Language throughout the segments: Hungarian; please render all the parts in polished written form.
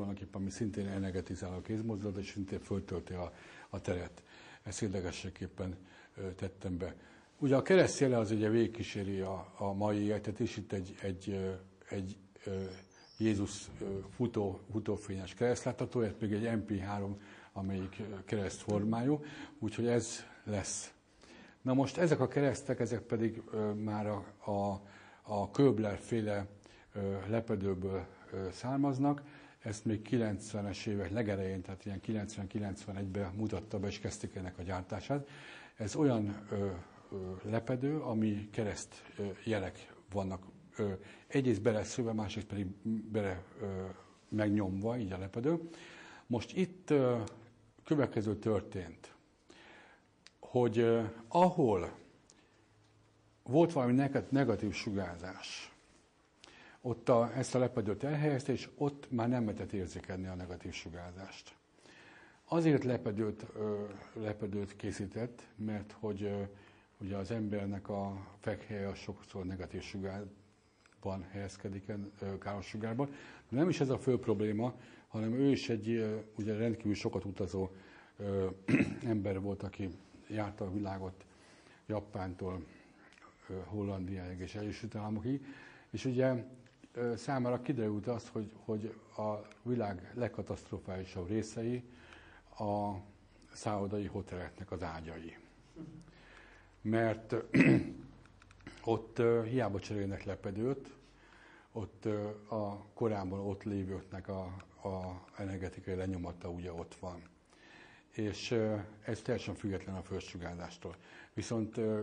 tulajdonképpen, ami szintén energetizál a kézmozdulat, és szintén föltölti a teret. Ezt érdekességképpen tettem be. Ugye a kereszt jele az ugye végigkíséri a mai életet is, itt egy Jézus futófényes kereszt látható, ez még egy MP3, amelyik kereszt formájú, úgyhogy ez lesz. Na most ezek a keresztek, ezek pedig már a Köbler-féle lepedőből származnak. Ezt még 90-es évek legelején, tehát ilyen 90-91-ben mutatta be, és kezdték ennek a gyártását. Ez olyan lepedő, ami kereszt jelek vannak. Egyrészt beleszőve, másrészt pedig bele megnyomva, így a lepedő. Most itt következő történt, hogy ahol volt valami negatív sugárzás, ott ezt a lepedőt elhelyezte, és ott már nem lehetett érzékelni a negatív sugárzást. Azért lepedőt készített, mert hogy ugye az embernek a fekhelye sokszor negatív sugárban helyezkedik, káros sugárban. De nem is ez a fő probléma, hanem ő is egy ugye rendkívül sokat utazó ember volt, aki járta a világot Japántól Hollandiáig és Egyesült Államokig, és ugye számára kiderült az, hogy a világ legkatasztrofálisabb részei a szállodai hoteleknek az ágyai. Mert ott hiába cserélnek lepedőt, ott a korábban ott lévőknek a energetikai lenyomata ugye ott van. És ez teljesen független a földsugárzástól.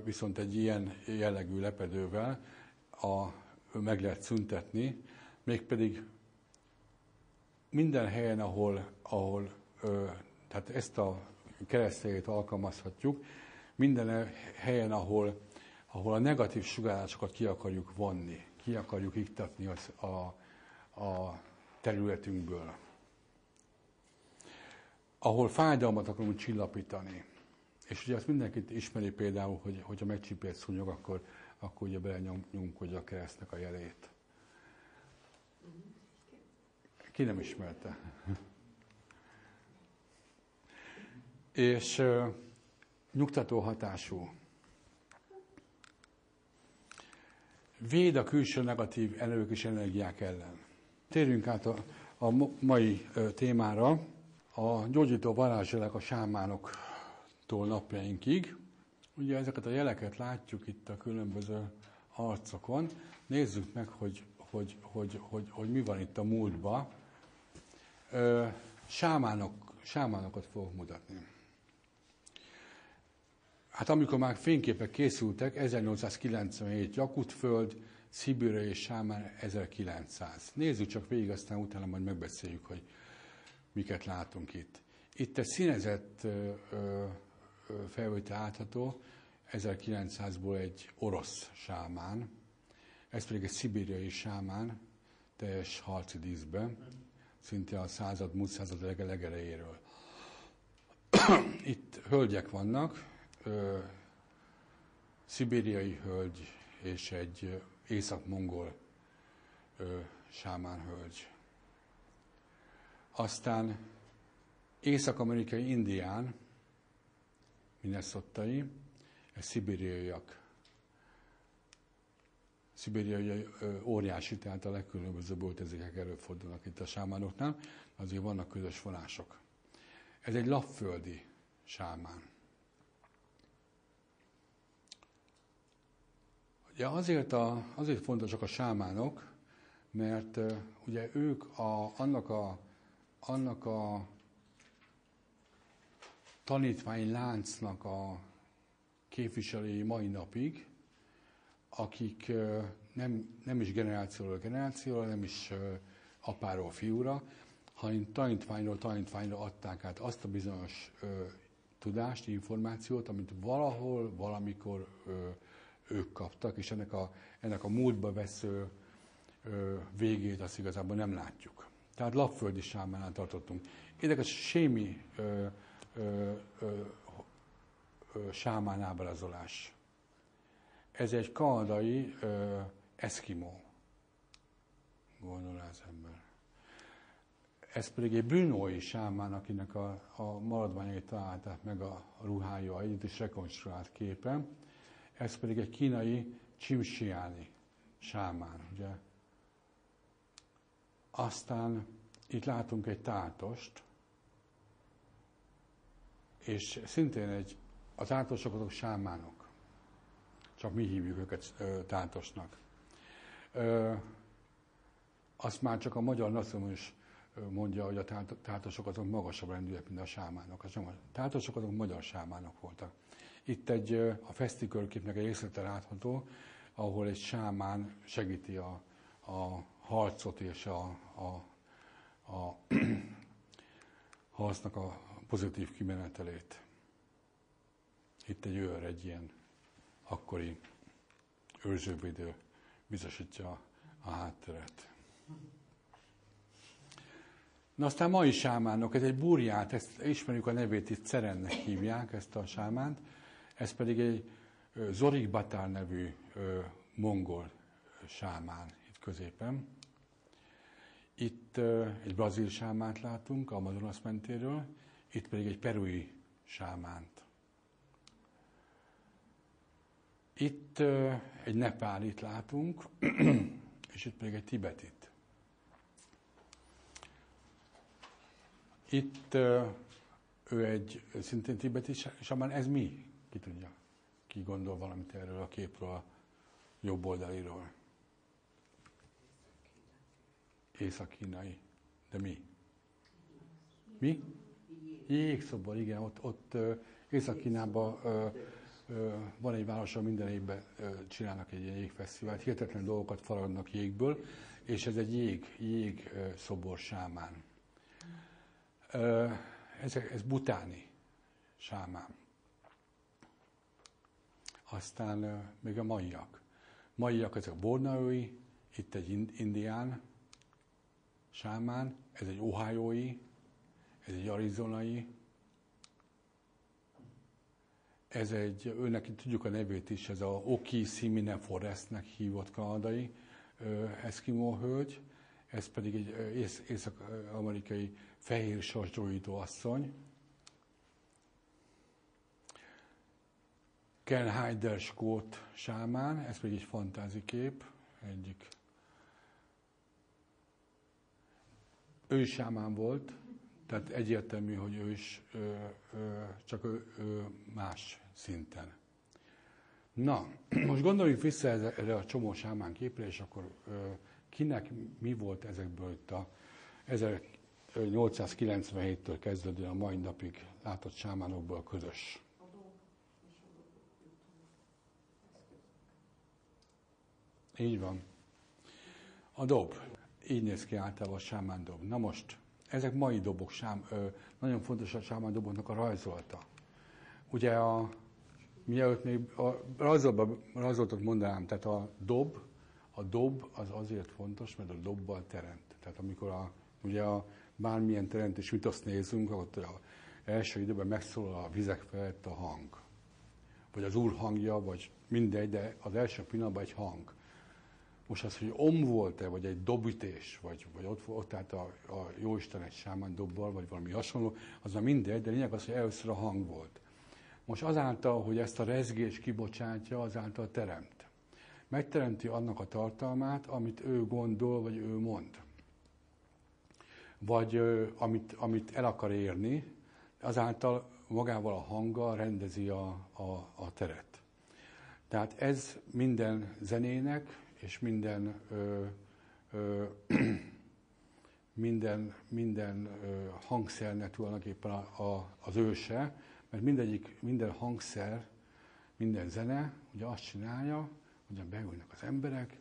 Viszont egy ilyen jellegű lepedővel meg lehet szüntetni, mégpedig minden helyen, ahol tehát ezt a keresztjegyet alkalmazhatjuk, minden helyen, ahol a negatív sugárzásokat ki akarjuk vonni, ki akarjuk iktatni a területünkből, ahol fájdalmat akarunk csillapítani. És ugye azt mindenkit ismeri például, hogyha megcsípje egy szúnyog, akkor ugye belenyomjuk a keresztnek a jelét. Ki nem ismerte? És nyugtató hatású. Véd a külső negatív erők és energiák ellen. Térjünk át a mai témára. A gyógyító varázsjelek a sámánoktól napjainkig. Ugye ezeket a jeleket látjuk itt a különböző arcokon. Nézzük meg, hogy mi van itt a múltban. Sámánokat fogok mutatni. Hát amikor már fényképek készültek, 1897 Jakutföld, Szibéria és Sámán 1900. Nézzük csak végig, aztán utána majd megbeszéljük, hogy miket látunk itt. Itt egy színezett felvétel látható, 1900-ból egy orosz sámán, ez pedig egy szibériai sámán, teljes harci díszben, szinte a múlt század legelejéről. Itt hölgyek vannak, szibériai hölgy és egy észak-mongol sámán hölgy. Aztán észak-amerikai indián, minnesottai, ez szibériaiak. Szibériai óriási, tehát a legkülönbözőbb öltözékek előfordulnak itt a sámánoknál, azért vannak közös vonások. Ez egy lapföldi sámán. Ja, azért fontosak a sámánok, mert ugye ők annak a tanítványláncnak a képviselői mai napig, akik nem is generációról generációra, nem is apáról fiúra, hanem tanítványra adták át azt a bizonyos tudást, információt, amit valahol, valamikor ők kaptak, és ennek a múltba vesző végét azt igazából nem látjuk. Tehát lapföldi sámánál tartottunk. Érdekes sémi sámán ábrázolás. Ez egy kanadai eszkimó, gondol az ember. Ez pedig egy brünói sámán, akinek a maradványait találták meg a ruhája együtt is rekonstruált képe. Ez pedig egy kínai csimsiáni sámán. Ugye. Aztán itt látunk egy táltost, és szintén a táltosok azok sámánok. Csak mi hívjuk őket táltosnak. Azt már csak a magyar nacionalizmus mondja, hogy a táltosok azok magasabb rendűek, mint a sámánok. A táltosok azok magyar sámánok voltak. Itt a fesztikörképnek egy részlete látható, ahol egy sámán segíti a harcot és a harcnak a pozitív kimenetelét. Itt egy őr, egy ilyen akkori őrzővédő biztosítja a hátteret. Na aztán mai sámánok, ez egy burját, ezt ismerjük a nevét, itt Cerennek hívják ezt a sámánt, ez pedig egy Zorik Batár nevű mongol sámán itt középen. Itt egy brazil sámánt látunk, Amazonas mentéről, itt pedig egy perui sámánt. Itt egy nepálit látunk, és itt pedig egy tibetit. Itt ő egy szintén tibeti sámán, ez mi? Ki tudja? Ki gondol valamit erről a képről, a jobb oldaliról? Észak-kínai. De mi? Mi? Jégszobor, igen. Ott Észak-Kínában van egy város, ahol minden évben csinálnak egy ilyen jégfesztivált. Hihetetlen dolgokat faragnak jégből, és ez egy jégszobor sámán. Ez butáni sámán. Aztán még a maiak. Maiak ezek borneói, itt egy indián sámán, ez egy ohiói, ez egy arizonai, ez őnek tudjuk a nevét is, ez a Oki-Simine Forestnek hívott kanadai eszkimó hölgy, ez pedig egy észak-amerikai fehér sasdróító asszony. Ken Hyder skót sámán, ez pedig egy fantázikép, egyik. Ő is sámán volt, tehát egyértelmű, hogy ő is, csak ő más szinten. Na, most gondoljunk vissza erre a csomó sámán képre, és akkor kinek mi volt ezekből itt a 1897-től kezdődően a mai napig látott sámánokból közös? Így van. A dob. Így néz ki általában a sámán dob. Na most, ezek mai dobok, nagyon fontos a sámán doboknak a rajzolata. Ugye mielőtt még a rajzolatot mondanám, tehát a dob az azért fontos, mert a dobbal teremt. Tehát amikor bármilyen teremtés mitoszt nézünk, ott az első időben megszólal a vizek felett a hang. Vagy az úr hangja, vagy mindegy, de az első pillanatban egy hang. Most az, hogy volt-e, vagy egy dobütés, vagy ott állt a Jóisten egy sámán dobbal, vagy valami hasonló, az már mindegy, de lényeg az, hogy először a hang volt. Most azáltal, hogy ezt a rezgést kibocsátja, azáltal teremt. Megteremti annak a tartalmát, amit ő gondol, vagy ő mond. Vagy amit el akar érni, azáltal magával a hanggal rendezi a teret. Tehát ez minden zenének, és minden hangszernek tulajdonképpen az őse, mert minden hangszer, minden zene ugye azt csinálja, hogy beülnek az emberek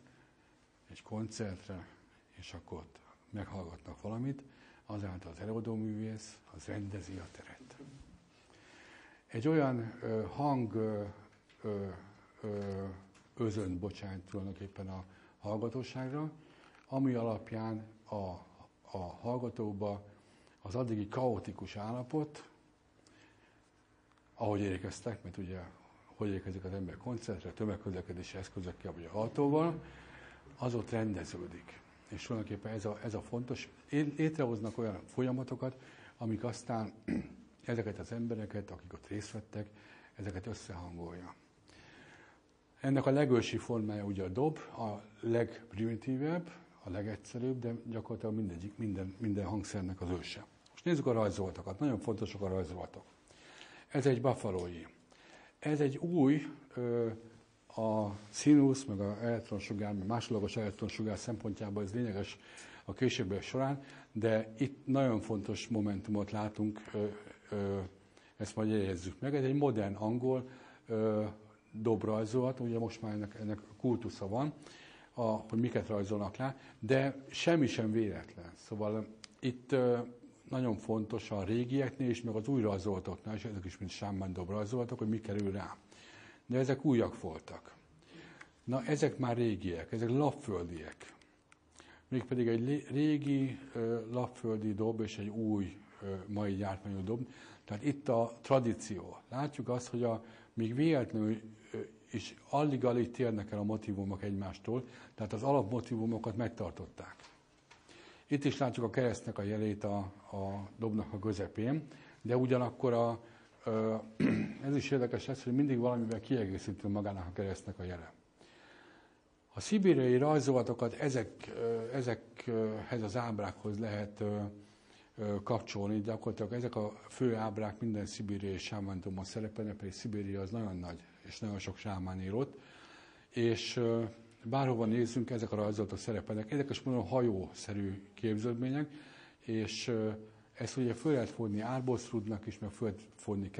egy koncertre, és akkor ott meghallgatnak valamit, azáltal az előadóművész az rendezi a teret. Egy olyan hang özönt bocsánat tulajdonképpen a hallgatóságra, ami alapján a hallgatóba az addigi kaotikus állapot, ahogy érkeztek, mert ugye hogy érkezik az ember koncertre, tömegközlekedési eszközökkel vagy a autóval, az ott rendeződik. És tulajdonképpen ez a fontos. Létrehoznak olyan folyamatokat, amik aztán ezeket az embereket, akik ott részt vettek, ezeket összehangolja. Ennek a legősi formája ugye a dob, a legprimitívebb, a legegyszerűbb, de gyakorlatilag minden hangszernek az őse. Most nézzük a rajzolatokat. Nagyon fontosak a rajzolatok. Ez egy buffalo-i. Ez egy új, a színusz, meg az elektronsugár, meg másodlagos elektronsugár szempontjából ez lényeges a későbbiek során, de itt nagyon fontos momentumot látunk, ezt majd jegyezzük meg. Ez egy modern angol dobrajzolat, ugye most már ennek kultusza van, hogy miket rajzolnak le, de semmi sem véletlen. Szóval itt nagyon fontos a régieknél is, meg az új rajzolatoknál, és ezek is mind sámán dobrajzolatok, hogy mi kerül rá. De ezek újak voltak. Na, ezek már régiek, ezek lapföldiek. Mégpedig egy régi lapföldi dob és egy új mai gyártmányú dob. Tehát itt a tradíció. Látjuk azt, hogy még véletlenül is alig-alig térnek el a motívumok egymástól, tehát az alapmotívumokat megtartották. Itt is látjuk a keresztnek a jelét a dobnak a közepén, de ugyanakkor ez is érdekes lesz, hogy mindig valamivel kiegészítő magának a keresztnek a jele. A szibériai rajzolatokat ezekhez az ábrákhoz lehet kapcsolni, gyakorlatilag ezek a fő ábrák minden szibériai sámándomban szerepelnek, pedig Szibéria az nagyon nagy, és nagyon sok sámán él ott, és bárhova nézzünk, ezek a rajzolatok szerepelnek. Ezek is mondom hajószerű képződmények, és ezt ugye föl lehet fogni árboszrúdnak is, meg föl lehet fogni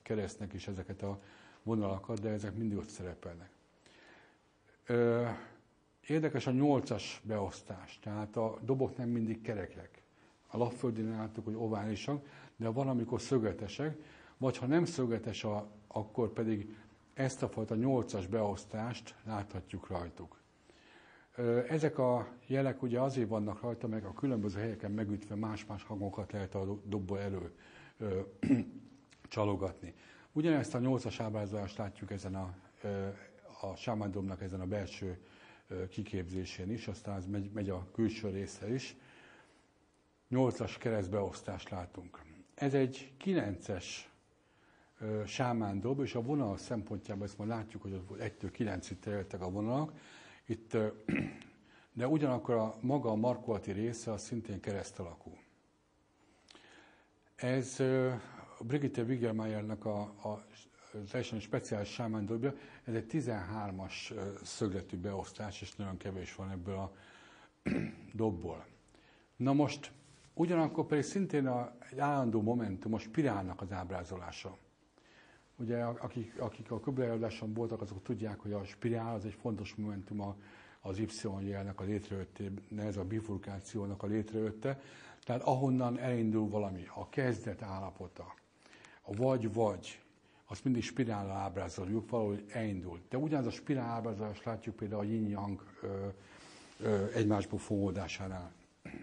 keresztnek is ezeket a vonalakat, de ezek mindig ott szerepelnek. Érdekes a 8-as beosztás, tehát a dobok nem mindig kerekek. A lapföldén láttuk, hogy oválisak, de van, amikor szögetesek, vagy ha nem szögetes, akkor pedig ezt a fajta 8-as beosztást láthatjuk rajtuk. Ezek a jelek ugye azért vannak rajta, meg a különböző helyeken megütve más-más hangokat lehet a dobból elő csalogatni. Ugyanezt a 8-as ábrázolást látjuk ezen a sámándomnak ezen a belső kiképzésén is, aztán ez megy a külső része is. 8-as keresztbeosztást látunk. Ez egy 9-es sámándob, és a vonal szempontjából ezt már látjuk, hogy 1-től 9-ig terjedtek a vonalak, de ugyanakkor maga a markolati része az szintén kereszt alakú. Ez Brigitte Wiggermeyernek a teljesen speciális sámándobja, ez egy 13-as szögletű beosztás, és nagyon kevés van ebből a dobból. Na most, ugyanakkor pedig szintén egy állandó momentum a spirálnak az ábrázolása. Ugye, akik a köbbejáráson voltak, azok tudják, hogy a spirál az egy fontos momentum az Y-jelnek a létrejöttében, ez a bifurkációnak a létrejötte. Tehát ahonnan elindul valami, a kezdet állapota, a vagy-vagy, azt mindig spirállal ábrázoljuk, valahogy elindult. De ugyanaz a spirál ábrázolást látjuk például a yin-yang egymásba fogódásánál.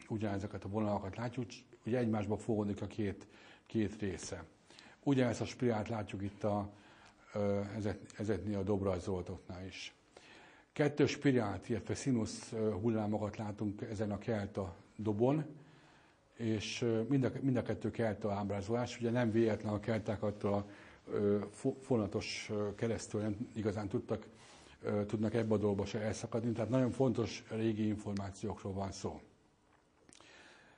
Ugyanezeket a vonalakat látjuk, ugye egymásba fogódik a két része. Ugyanezt a spirált látjuk itt ezeknél a dobrajzolatoknál is. Kettős spirált, illetve színusz hullámokat látunk ezen a kelta dobon, és mind a kettő kelta ábrázolás. Ugye nem véletlen a kelták attól a fonatos keresztül nem igazán tudnak ebbe a dolgba se elszakadni, tehát nagyon fontos régi információkról van szó.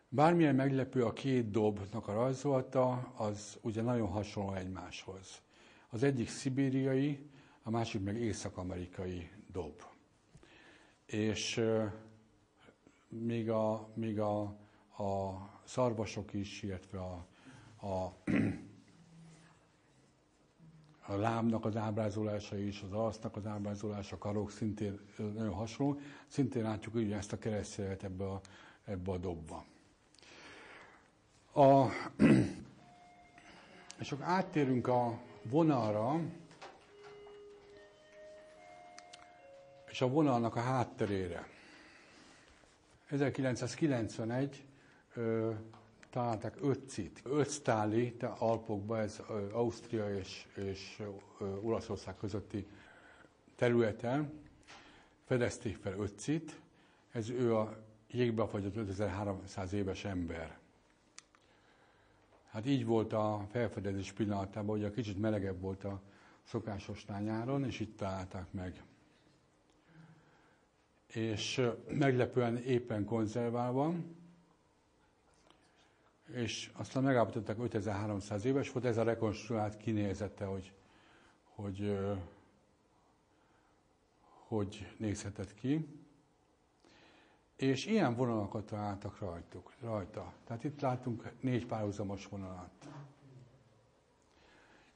Bármilyen meglepő a két dobnak a rajzolata, az ugye nagyon hasonló egymáshoz. Az egyik szibériai, a másik meg észak-amerikai dob. És még a szarvasok is, illetve a lábnak az ábrázolása is, az arcnak az ábrázolása, a karok szintén nagyon hasonló. Szintén látjuk ugye ezt a keresztjelet ebbe a dobba. És akkor áttérünk a vonalra, és a vonalnak a hátterére. 1991 találták ötcit. Ötztáli Alpokban, ez Ausztria és Olaszország közötti területen fedezték fel ötcit. Ez ő a jégbe fagyott 5300 éves ember. Hát így volt a felfedezés pillanatában, hogy a kicsit melegebb volt a szokásosnál nyáron, és itt találták meg. És meglepően éppen konzerválva, és aztán megállapították, 5300 éves volt, ez a rekonstruált kinézete, hogy nézhetett ki. És ilyen vonalakat találtak rajta. Tehát itt látunk 4 párhuzamos vonalat.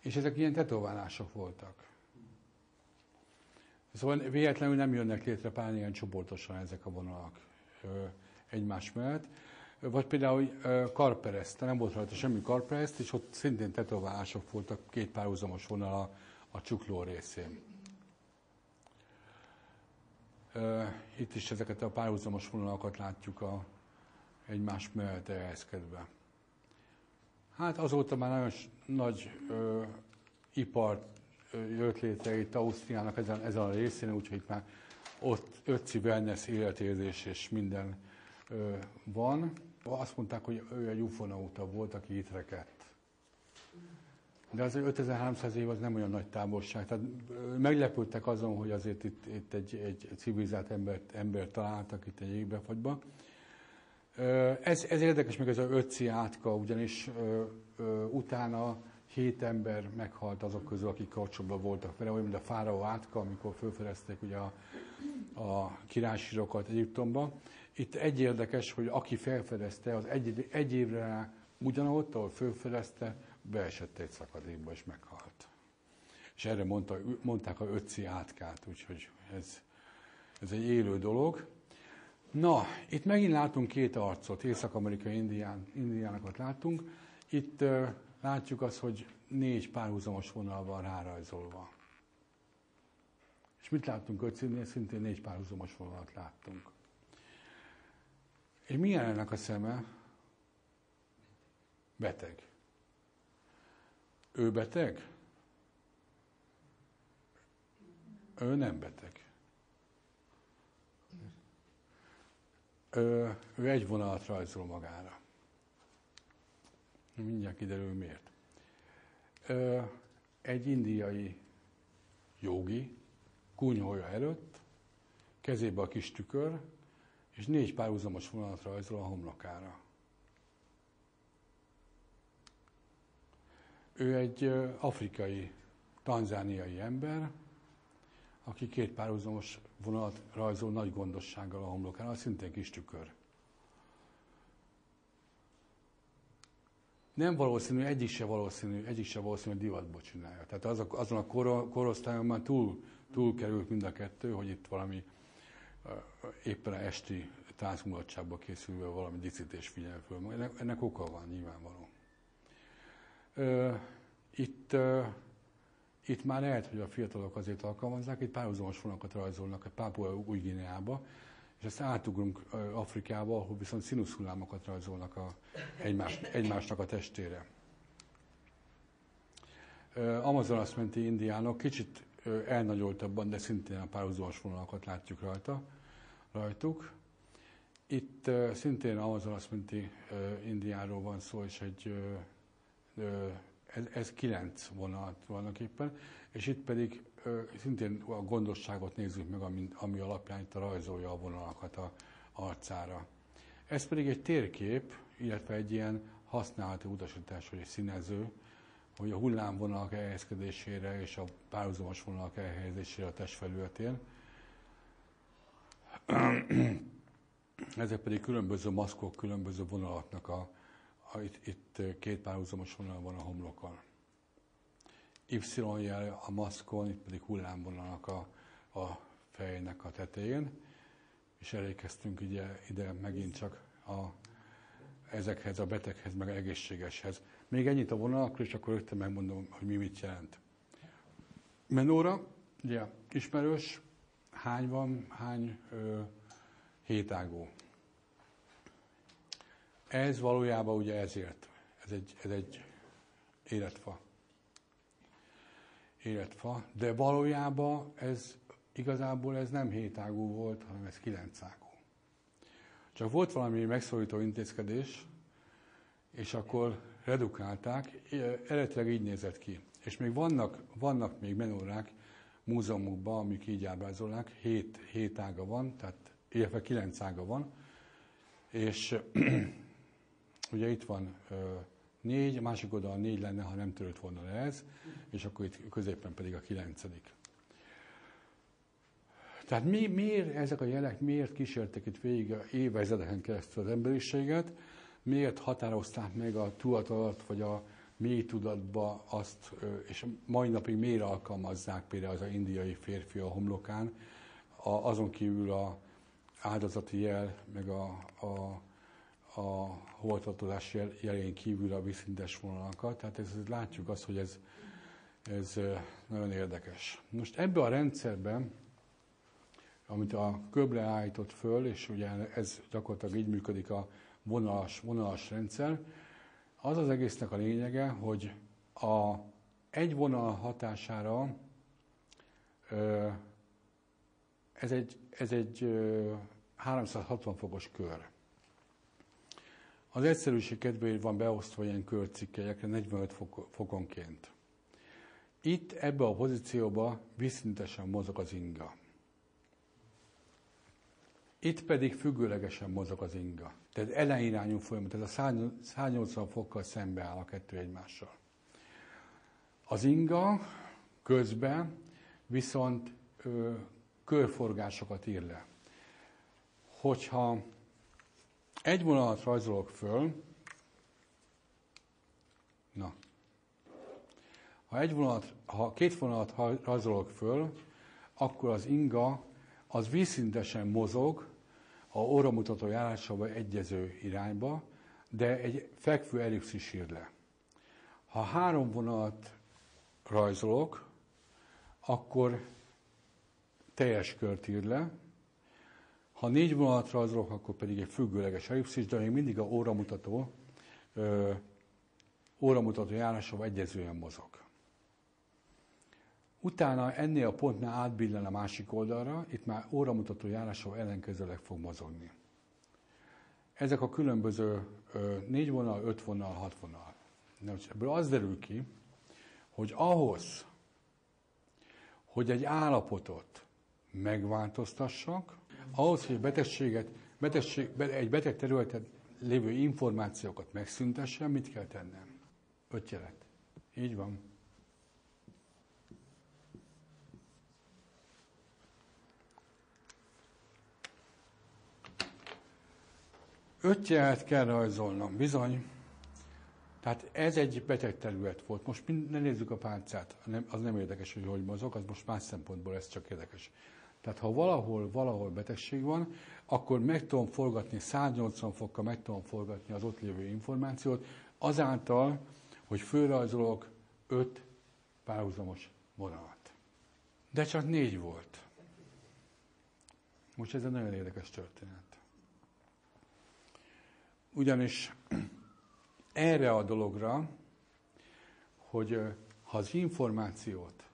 És ezek ilyen tetoválások voltak. Szóval véletlenül nem jönnek létre pár ilyen csoportosan ezek a vonalak egymás mellett. Vagy például karpereszt, nem volt rajta semmi karpereszt, és ott szintén tetoválások voltak, 2 párhuzamos vonal a csukló részén. Itt is ezeket a párhuzamos vonalakat látjuk egymás mellett elhelyezkedve. Hát azóta már nagyon nagy ipar jött létre itt Ausztriának ezen a részén, úgyhogy itt már ott ötci wellness, életérzés és minden van. Azt mondták, hogy ő egy ufonauta volt, aki itt rekedt. De az 5300 év az nem olyan nagy távolság. Tehát meglepődtek azon, hogy azért itt egy civilizált embert találtak itt egy jégbefagyba. Ez érdekes, meg ez az ötci átka, ugyanis utána 7 ember meghalt azok közül, akik kapcsolatban voltak vele, olyan, mint a fáraó átka, amikor felfedezték ugye a királysírokat Egyiptomba. Itt egy érdekes, hogy aki felfedezte, az egy évre rá ugyanott, ahol felfedezte, beesett egy szakadékba és meghalt. És erre mondták a ötci átkát, úgyhogy ez egy élő dolog. Na, itt megint látunk 2 arcot, észak-amerikai indiánokat látunk. Itt látjuk azt, hogy 4 párhuzamos vonal van rárajzolva. És mit láttunk ötcinél? Szintén 4 párhuzamos vonalat láttunk. És milyen ennek a szeme? Beteg. Ő beteg? Ő nem beteg. Ő egy vonalat rajzol magára. Mindjárt kiderül miért. Egy indiai jógi, kunyhója előtt, kezébe a kis tükör, és 4 párhuzamos vonalat rajzol a homlokára. Ő egy afrikai, tanzániai ember, aki 2 párhuzamos vonalat rajzol nagy gondossággal a homlokára, szintén kis tükör. Nem valószínű, egyik se valószínű, divatból csinálja. Tehát azon a korosztályon már túl került mind a kettő, hogy itt valami éppen a esti táncmulatságba készülve valami díszítés figyel föl. Ennek oka van, nyilvánvaló. Itt már lehet, hogy a fiatalok azért alkalmazzák, itt párhuzamos vonalakat rajzolnak a Pápua Új-Guineába, és ezt átugrunk Afrikába, ahol viszont színuszhullámokat rajzolnak egymásnak a testére. Amazonas menti indiánok kicsit elnagyoltabban, de szintén a párhuzamos vonalakat látjuk rajtuk. Itt szintén Amazonas menti indiánról van szó, és ez 9 vonalat vannak éppen, és itt pedig szintén a gondosságot nézzük meg, ami alapján itt rajzolja a vonalakat a arcára. Ez pedig egy térkép, illetve egy ilyen használati utasítás, vagy egy színező, hogy a hullámvonalak elhelyezkedésére és a párhuzamos vonalak elhelyezésére a testfelületén. Ezek pedig különböző maszkok, különböző vonalaknak itt 2 párhuzamos vonal van a homlokon. Y-jel a maszkon, itt pedig hullámvonalak a fejnek a tetején, és elérkeztünk ide megint csak ezekhez a beteghez, meg egészségeshez. Még ennyit a vonalakról, és akkor rögtön megmondom, hogy mit jelent. Menóra, ugye ismerős, hány van, hány hétágú. Ez valójában ugye ezért. Ez egy életfa. De valójában igazából ez nem 7 ágú volt, hanem ez 9 ágú. Csak volt valami megszorító intézkedés, és akkor redukálták, eredetileg így nézett ki. És még vannak még menórák múzeumokban, amik így ábrázolják, 7 ága van, tehát illetve 9 ága van, és ugye itt van 4, a másik oldalon 4 lenne, ha nem törött volna le ez, és akkor itt középen pedig a 9. Tehát miért ezek a jelek, miért kísértek itt végig évezredeken keresztül az emberiséget, miért határozták meg a tudat alatt, vagy a mély tudatba azt, és mai napig miért alkalmazzák például az indiai férfi a homlokán, azon kívül a áldozati jel, meg a holtartozás jelén kívül a vízszintes vonalakat. Tehát látjuk azt, hogy ez nagyon érdekes. Most ebben a rendszerben, amit a Köble állított föl, és ugye ez gyakorlatilag így működik a vonalas rendszer, az az egésznek a lényege, hogy egy vonal hatására ez egy 360 fokos kör. Az egyszerűség kedvéért van beosztva ilyen körcikkelyekre 45 fokonként. Itt ebbe a pozícióba vízszintesen mozog az inga. Itt pedig függőlegesen mozog az inga. Tehát ellenirányú folyamat, ez a 180 fokkal szembeáll a kettő egymással. Az inga közben viszont körforgásokat ír le. Hogyha egy vonalat rajzolok föl, ha két vonalat rajzolok föl, akkor az inga az vízszintesen mozog a óramutató járásával egyező irányba, de egy fekvő ellipszis ír le. Ha 3 vonalat rajzolok, akkor teljes kört ír le. Ha 4 vonalat rajzolok, akkor pedig egy függőleges ellipszis, de még mindig a óramutató járásával egyezően mozog. Utána ennél a pontnál átbillen a másik oldalra, itt már óramutató járásával ellenkezőleg fog mozogni. Ezek a különböző 4 vonal, 5 vonal, 6 vonal. Ebből az derül ki, hogy ahhoz, hogy egy állapotot megváltoztassak, ahhoz, hogy egy beteg területen lévő információkat megszüntessen, mit kell tennem? 5 jelet. Így van. Öt jelet kell rajzolnom, bizony. Tehát ez egy beteg terület volt. Most ne nézzük a pálcát, az nem érdekes, hogy mozog, az most más szempontból ez csak érdekes. Tehát ha valahol betegség van, akkor meg tudom forgatni, 180 fokkal meg tudom forgatni az ott lévő információt, azáltal, hogy fölrajzolok 5 párhuzamos vonalat. De csak 4 volt. Most ez egy nagyon érdekes történet. Ugyanis erre a dologra, hogy ha az információt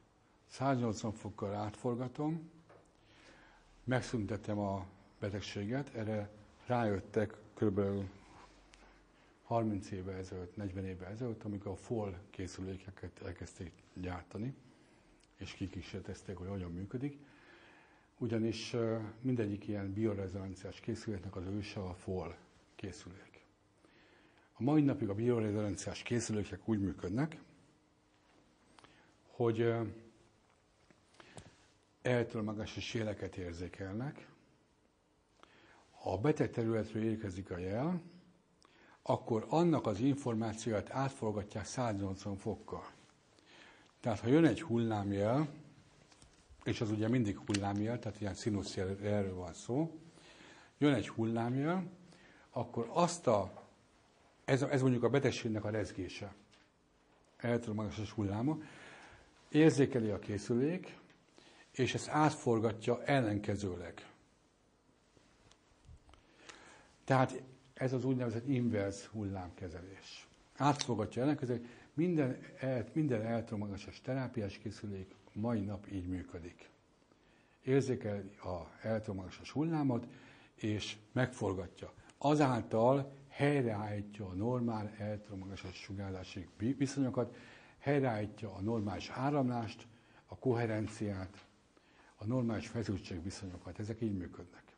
180 fokkal átforgatom, megszüntetem a betegséget, erre rájöttek kb. 30 éve ezelőtt, 40 éve ezelőtt, amikor a FOL készülékeket elkezdték gyártani, és kikísérletezték, hogy hogyan működik. Ugyanis mindegyik ilyen biorezonanciás készüléknek az őse a FOL készülék. A mai napig a biorezonanciás készülékek úgy működnek, hogy elektromágneses jeleket érzékelnek. Ha a beteg területről érkezik a jel, akkor annak az információját átforgatják 180 fokkal. Tehát ha jön egy hullámjel, és az ugye mindig hullámjel, tehát ilyen színuszjelről van szó, jön egy hullámjel, akkor ez mondjuk a betegségnek a rezgése, elektromágneses hulláma, érzékeli a készülék, és ezt átforgatja ellenkezőleg. Tehát ez az úgynevezett inverz hullámkezelés. Átforgatja ellenkezőleg, minden elektromágneses terápiás készülék mai nap így működik. Érzékeli az elektromágneses hullámot, és megforgatja. Azáltal helyreállítja a normál elektromágneses sugárzási viszonyokat, helyreállítja a normális áramlást, a koherenciát, a normális feszültségviszonyokat. Ezek így működnek.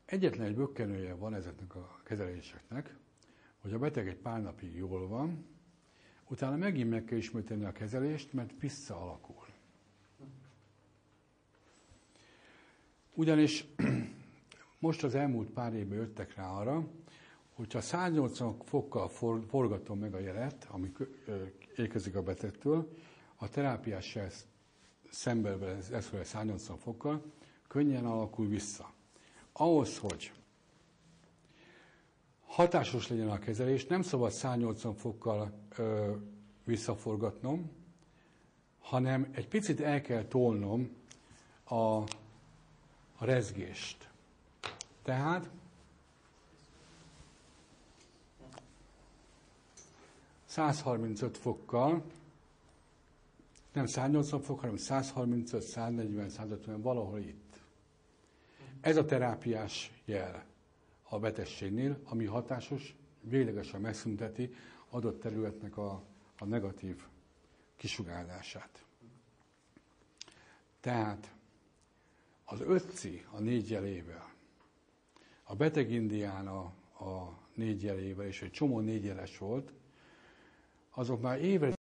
Egyetlen egy bökkenője van ezeknek a kezeléseknek, hogy a beteg egy pár napig jól van, utána megint meg kell ismételni a kezelést, mert visszaalakul. Ugyanis most az elmúlt pár évben jöttek rá arra, hogyha 180 fokkal forgatom meg a jelet, ami érkezik a betegtől, a terápiás sel szemben ez 180 fokkal, könnyen alakul vissza. Ahhoz, hogy hatásos legyen a kezelés, nem szabad 180 fokkal visszaforgatnom, hanem egy picit el kell tolnom a rezgést. Tehát 135 fokkal, nem 180 fok, hanem 135, 140, 150, valahol itt. Ez a terápiás jel a betegségnél, ami hatásos, véglegesen megszünteti adott területnek a negatív kisugárzását. Tehát az 5C a 4 jelével, a beteg indiána a 4 jelével, és egy csomó 4 jeles volt, azok már évre